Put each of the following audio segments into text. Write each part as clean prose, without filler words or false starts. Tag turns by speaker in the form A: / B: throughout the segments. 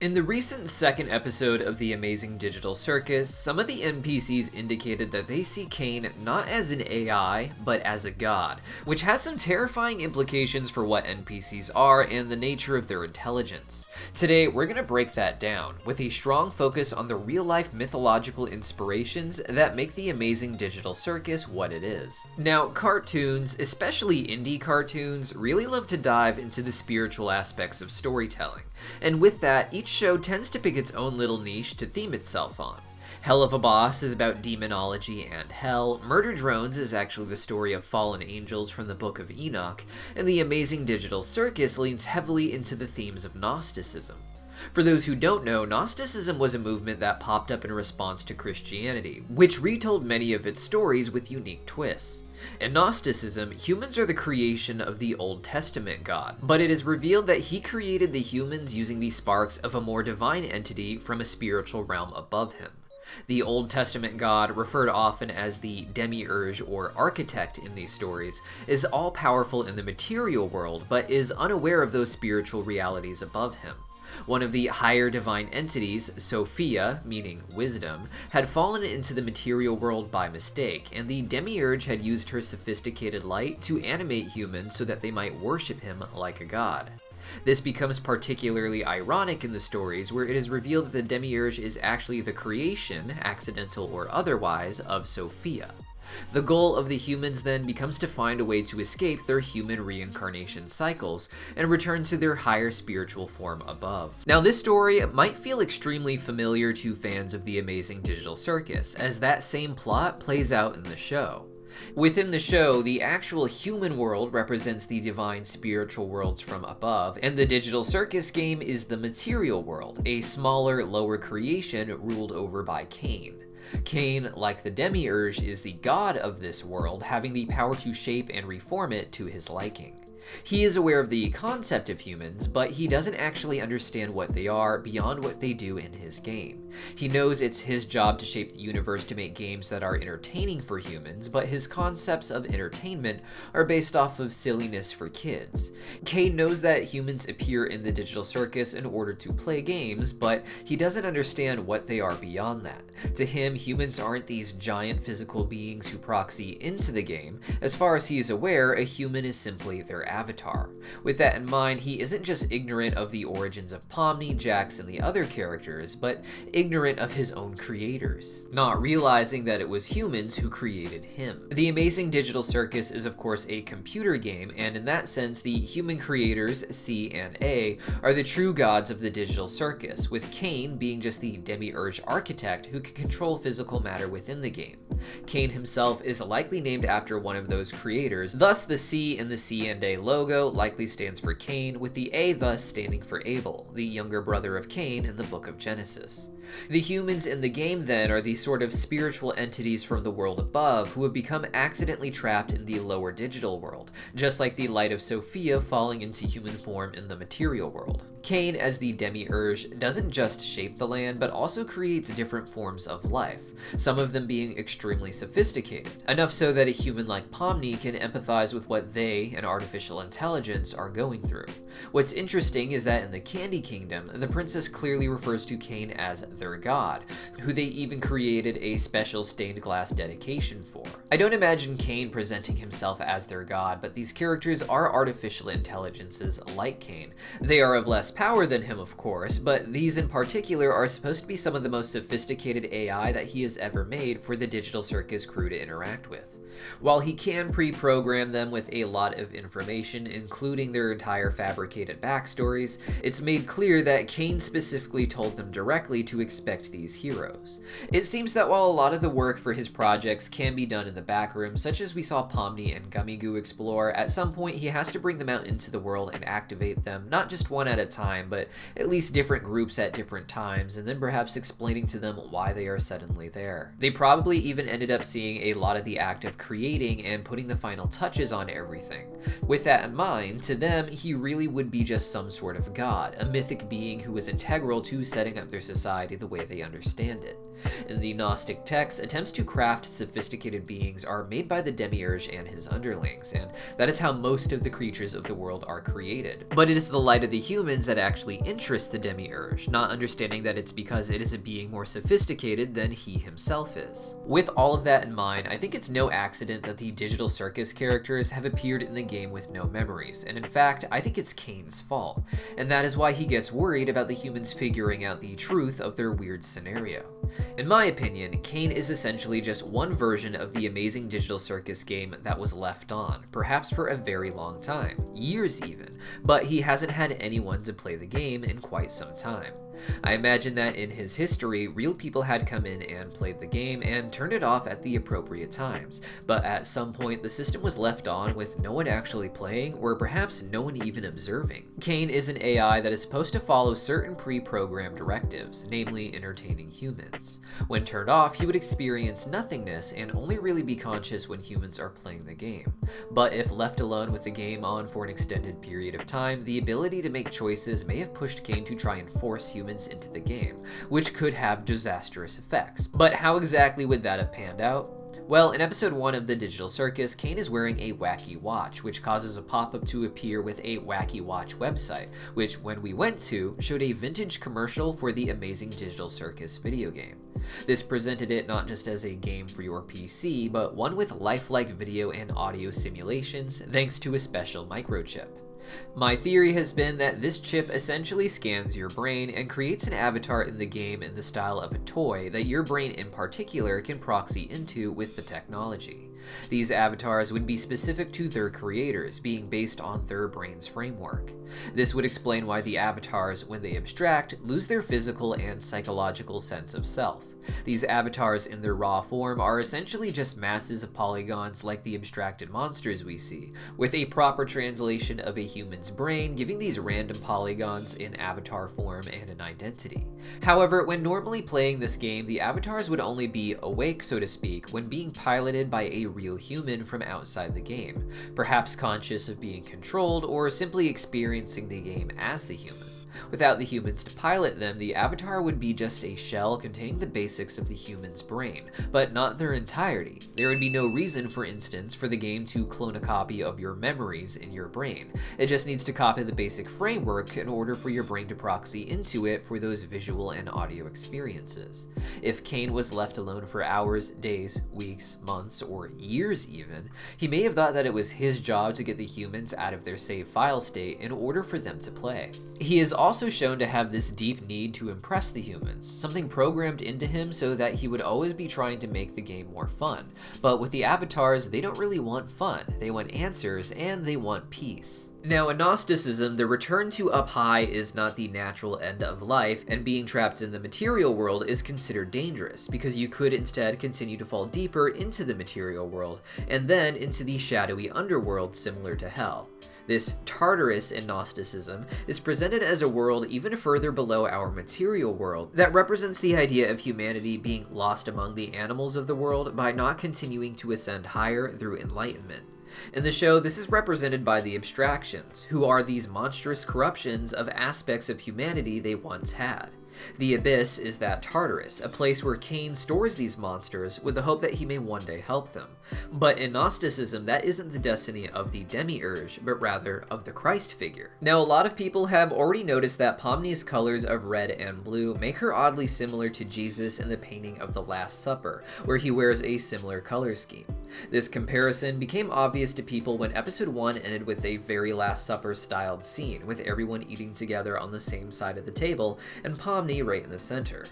A: In the recent second episode of The Amazing Digital Circus, some of the NPCs indicated that they see Caine not as an AI, but as a god, which has some terrifying implications for what NPCs are and the nature of their intelligence. Today, we're going to break that down, with a strong focus on the real-life mythological inspirations that make The Amazing Digital Circus what it is. Now, cartoons, especially indie cartoons, really love to dive into the spiritual aspects of storytelling. And with that, each show tends to pick its own little niche to theme itself on. Hell of a Boss is about demonology and hell, Murder Drones is actually the story of fallen angels from the Book of Enoch, and The Amazing Digital Circus leans heavily into the themes of Gnosticism. For those who don't know, Gnosticism was a movement that popped up in response to Christianity, which retold many of its stories with unique twists. In Gnosticism, humans are the creation of the Old Testament God, but it is revealed that he created the humans using the sparks of a more divine entity from a spiritual realm above him. The Old Testament God, referred often as the demiurge or architect in these stories, is all-powerful in the material world, but is unaware of those spiritual realities above him. One of the higher divine entities, Sophia, meaning wisdom, had fallen into the material world by mistake, and the demiurge had used her sophisticated light to animate humans so that they might worship him like a god. This becomes particularly ironic in the stories where it is revealed that the demiurge is actually the creation, accidental or otherwise, of Sophia. The goal of the humans then becomes to find a way to escape their human reincarnation cycles and return to their higher spiritual form above. Now, this story might feel extremely familiar to fans of The Amazing Digital Circus, as that same plot plays out in the show. Within the show, the actual human world represents the divine spiritual worlds from above, and the Digital Circus game is the material world, a smaller, lower creation ruled over by Caine. Caine, like the demiurge, is the god of this world, having the power to shape and reform it to his liking. He is aware of the concept of humans, but he doesn't actually understand what they are beyond what they do in his game. He knows it's his job to shape the universe to make games that are entertaining for humans, but his concepts of entertainment are based off of silliness for kids. Caine knows that humans appear in the Digital Circus in order to play games, but he doesn't understand what they are beyond that. To him, humans aren't these giant physical beings who proxy into the game. As far as he is aware, a human is simply their avatar. With that in mind, he isn't just ignorant of the origins of Pomni, Jax, and the other characters, but ignorant of his own creators, not realizing that it was humans who created him. The Amazing Digital Circus is of course a computer game, and in that sense, the human creators, C and A, are the true gods of the Digital Circus, with Caine being just the demiurge architect who can control physical matter within the game. Caine himself is likely named after one of those creators, thus the C in the C and A logo likely stands for Caine, with the A thus standing for Abel, the younger brother of Cain in the Book of Genesis. The humans in the game then are these sort of spiritual entities from the world above who have become accidentally trapped in the lower digital world, just like the light of Sophia falling into human form in the material world. Caine, as the demiurge, doesn't just shape the land, but also creates different forms of life, some of them being extremely sophisticated, enough so that a human like Pomni can empathize with what they, an artificial intelligence, are going through. What's interesting is that in the Candy Kingdom, the princess clearly refers to Caine as their god, who they even created a special stained glass dedication for. I don't imagine Caine presenting himself as their god, but these characters are artificial intelligences like Caine. They are of less power than him, of course, but these in particular are supposed to be some of the most sophisticated AI that he has ever made for the Digital Circus crew to interact with. While he can pre-program them with a lot of information, including their entire fabricated backstories, it's made clear that Caine specifically told them directly to expect these heroes. It seems that while a lot of the work for his projects can be done in the backroom, such as we saw Pomni and Gummy Goo explore, at some point he has to bring them out into the world and activate them, not just one at a time, but at least different groups at different times, and then perhaps explaining to them why they are suddenly there. They probably even ended up seeing a lot of the act of creating and putting the final touches on everything. With that in mind, to them, he really would be just some sort of god, a mythic being who was integral to setting up their society the way they understand it. In the Gnostic texts, attempts to craft sophisticated beings are made by the demiurge and his underlings, and that is how most of the creatures of the world are created. But it is the light of the humans that actually interests the demiurge, not understanding that it's because it is a being more sophisticated than he himself is. With all of that in mind, I think it's no accident that the Digital Circus characters have appeared in the game with no memories, and in fact, I think it's Caine's fault, and that is why he gets worried about the humans figuring out the truth of their weird scenario. In my opinion, Caine is essentially just one version of the amazing Digital Circus game that was left on, perhaps for a very long time, years even, but he hasn't had anyone to play the game in quite some time. I imagine that in his history, real people had come in and played the game and turned it off at the appropriate times, but at some point the system was left on with no one actually playing, or perhaps no one even observing. Caine is an AI that is supposed to follow certain pre-programmed directives, namely entertaining humans. When turned off, he would experience nothingness and only really be conscious when humans are playing the game. But if left alone with the game on for an extended period of time, the ability to make choices may have pushed Caine to try and force humans into the game, which could have disastrous effects. But how exactly would that have panned out? Well, in episode 1 of the Digital Circus, Caine is wearing a wacky watch, which causes a pop-up to appear with a wacky watch website, which when we went to, showed a vintage commercial for the amazing Digital Circus video game. This presented it not just as a game for your PC, but one with lifelike video and audio simulations thanks to a special microchip. My theory has been that this chip essentially scans your brain and creates an avatar in the game in the style of a toy that your brain in particular can proxy into with the technology. These avatars would be specific to their creators, being based on their brain's framework. This would explain why the avatars, when they abstract, lose their physical and psychological sense of self. These avatars in their raw form are essentially just masses of polygons like the abstracted monsters we see, with a proper translation of a human's brain giving these random polygons in avatar form and an identity. However, when normally playing this game, the avatars would only be awake, so to speak, when being piloted by a real human from outside the game, perhaps conscious of being controlled or simply experiencing the game as the human. Without the humans to pilot them, the avatar would be just a shell containing the basics of the human's brain, but not their entirety. There would be no reason, for instance, for the game to clone a copy of your memories in your brain. It just needs to copy the basic framework in order for your brain to proxy into it for those visual and audio experiences. If Caine was left alone for hours, days, weeks, months, or years even, he may have thought that it was his job to get the humans out of their save file state in order for them to play. He is also shown to have this deep need to impress the humans, something programmed into him so that he would always be trying to make the game more fun. But with the avatars, they don't really want fun, they want answers, and they want peace. Now, in Gnosticism, the return to up high is not the natural end of life, and being trapped in the material world is considered dangerous, because you could instead continue to fall deeper into the material world, and then into the shadowy underworld similar to hell. This Tartarus in Gnosticism is presented as a world even further below our material world that represents the idea of humanity being lost among the animals of the world by not continuing to ascend higher through enlightenment. In the show, this is represented by the abstractions, who are these monstrous corruptions of aspects of humanity they once had. The Abyss is that Tartarus, a place where Caine stores these monsters with the hope that he may one day help them. But in Gnosticism, that isn't the destiny of the Demiurge, but rather of the Christ figure. Now, a lot of people have already noticed that Pomni's colors of red and blue make her oddly similar to Jesus in the painting of the Last Supper, where he wears a similar color scheme. This comparison became obvious to people when episode 1 ended with a very Last Supper styled scene, with everyone eating together on the same side of the table, and Pomni right in the center.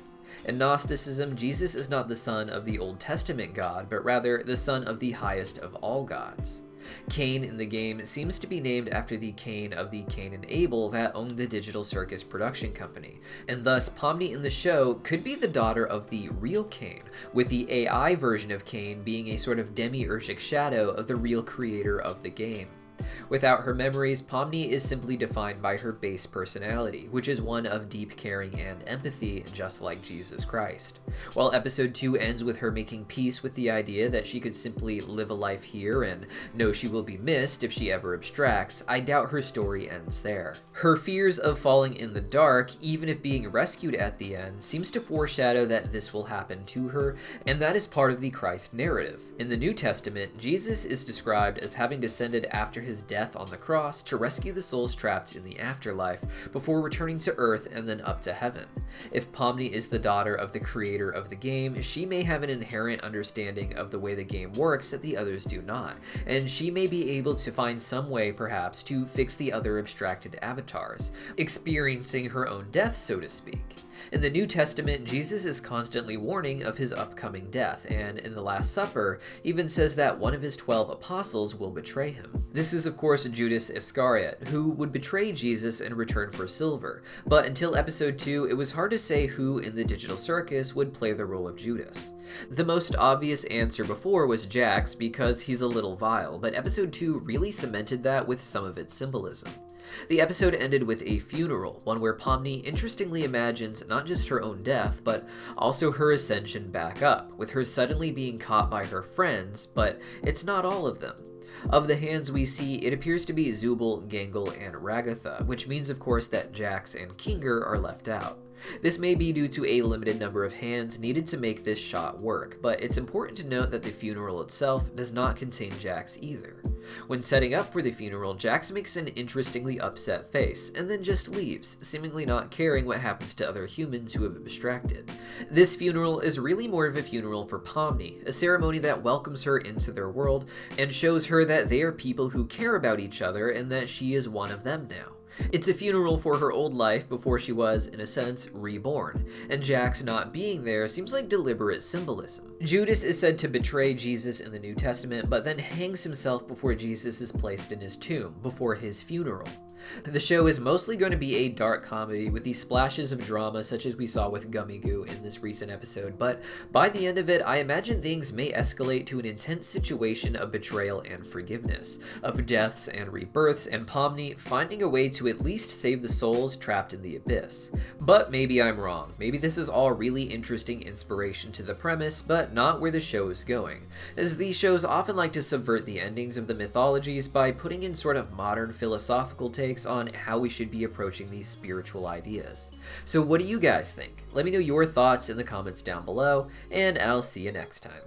A: In Gnosticism, Jesus is not the son of the Old Testament God, but rather the son of the highest of all gods. Caine in the game seems to be named after the Caine of the Cain and Abel that owned the Digital Circus production company, and thus Pomni in the show could be the daughter of the real Caine, with the AI version of Caine being a sort of demiurgic shadow of the real creator of the game. Without her memories, Pomni is simply defined by her base personality, which is one of deep caring and empathy, just like Jesus Christ. While episode 2 ends with her making peace with the idea that she could simply live a life here and know she will be missed if she ever abstracts, I doubt her story ends there. Her fears of falling in the dark, even if being rescued at the end, seems to foreshadow that this will happen to her, and that is part of the Christ narrative. In the New Testament, Jesus is described as having descended after his death on the cross to rescue the souls trapped in the afterlife before returning to earth and then up to heaven. If Pomni is the daughter of the creator of the game, she may have an inherent understanding of the way the game works that the others do not, and she may be able to find some way perhaps to fix the other abstracted avatars, experiencing her own death, so to speak. In the New Testament, Jesus is constantly warning of his upcoming death, and in the Last Supper, even says that one of his 12 apostles will betray him. This is of course Judas Iscariot, who would betray Jesus in return for silver, but until episode 2, it was hard to say who in the digital circus would play the role of Judas. The most obvious answer before was Jax because he's a little vile, but episode 2 really cemented that with some of its symbolism. The episode ended with a funeral, one where Pomni interestingly imagines not just her own death, but also her ascension back up, with her suddenly being caught by her friends, but it's not all of them. Of the hands we see, it appears to be Zubul, Gangle, and Ragatha, which means of course that Jax and Kinger are left out. This may be due to a limited number of hands needed to make this shot work, but it's important to note that the funeral itself does not contain Jax either. When setting up for the funeral, Jax makes an interestingly upset face, and then just leaves, seemingly not caring what happens to other humans who have abstracted. This funeral is really more of a funeral for Pomni, a ceremony that welcomes her into their world, and shows her that they are people who care about each other and that she is one of them now. It's a funeral for her old life before she was, in a sense, reborn, and Jax not being there seems like deliberate symbolism. Judas is said to betray Jesus in the New Testament, but then hangs himself before Jesus is placed in his tomb, before his funeral. The show is mostly going to be a dark comedy with these splashes of drama such as we saw with Gummy Goo in this recent episode, but by the end of it, I imagine things may escalate to an intense situation of betrayal and forgiveness, of deaths and rebirths, and Pomni finding a way to at least save the souls trapped in the abyss. But maybe I'm wrong. Maybe this is all really interesting inspiration to the premise, but not where the show is going, as these shows often like to subvert the endings of the mythologies by putting in sort of modern philosophical takes on how we should be approaching these spiritual ideas. So what do you guys think? Let me know your thoughts in the comments down below, and I'll see you next time.